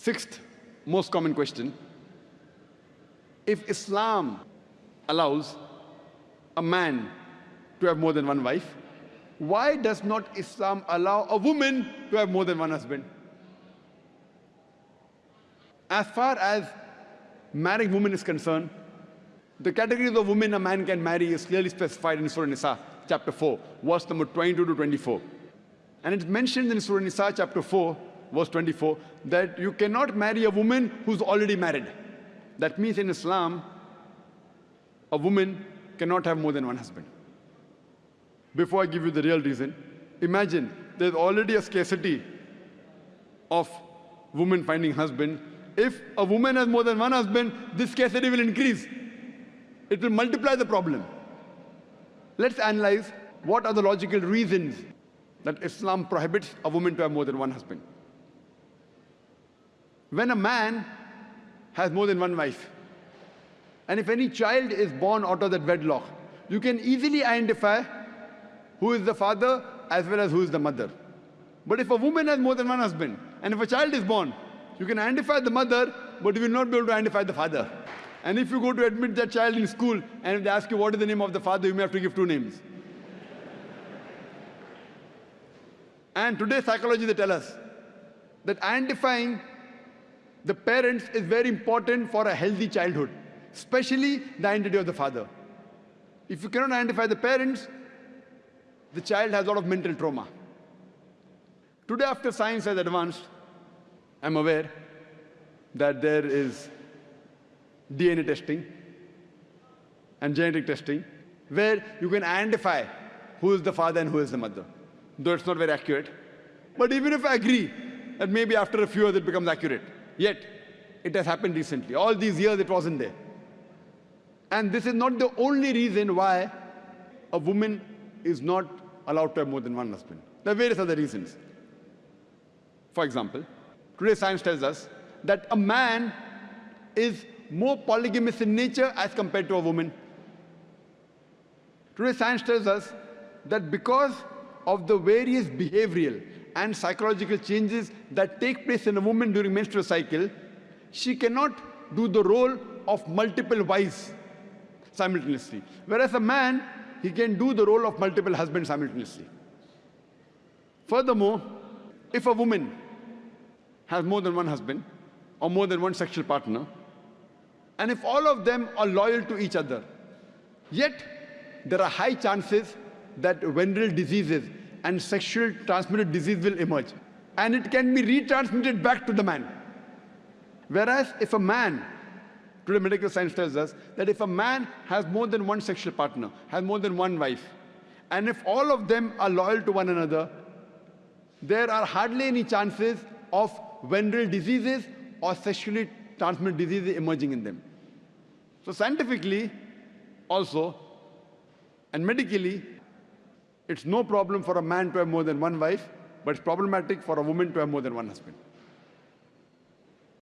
Sixth most common question: if Islam allows a man to have more than one wife, why does not Islam allow a woman to have more than one husband? As far as marrying women is concerned, the categories of women a man can marry is clearly specified in Surah Nisa, chapter 4, verse number 22 to 24. And it's mentioned in Surah Nisa, chapter 4, verse 24, that you cannot marry a woman who's already married. That means in Islam, a woman cannot have more than one husband. Before I give you the real reason, imagine there's already a scarcity of women finding husband. If a woman has more than one husband, this scarcity will increase. It will multiply the problem. Let's analyze what are the logical reasons that Islam prohibits a woman to have more than one husband. When a man has more than one wife, and if any child is born out of that wedlock, you can easily identify who is the father as well as who is the mother. But if a woman has more than one husband, and if a child is born, you can identify the mother, but you will not be able to identify the father. And if you go to admit that child in school, and if they ask you what is the name of the father, you may have to give two names. And today psychology, they tell us that identifying the parents is very important for a healthy childhood, especially the identity of the father. If you cannot identify the parents, the child has a lot of mental trauma. Today, after science has advanced, I'm aware that there is DNA testing and genetic testing where you can identify who is the father and who is the mother, though it's not very accurate. But even if I agree that maybe after a few years it becomes accurate, yet it has happened recently. All these years it wasn't there. And this is not the only reason why a woman is not allowed to have more than one husband. There are various other reasons. For example, today science tells us that a man is more polygamous in nature as compared to a woman. Today science tells us that because of the various behavioral and psychological changes that take place in a woman during menstrual cycle, she cannot do the role of multiple wives simultaneously. Whereas a man, he can do the role of multiple husbands simultaneously. Furthermore, if a woman has more than one husband or more than one sexual partner, and if all of them are loyal to each other, yet there are high chances that venereal diseases and sexual transmitted disease will emerge, and it can be retransmitted back to the man. Whereas if a man, today medical science tells us that if a man has more than one sexual partner, has more than one wife, and if all of them are loyal to one another, there are hardly any chances of venereal diseases or sexually transmitted diseases emerging in them. So scientifically also, and medically, it's no problem for a man to have more than one wife, but it's problematic for a woman to have more than one husband.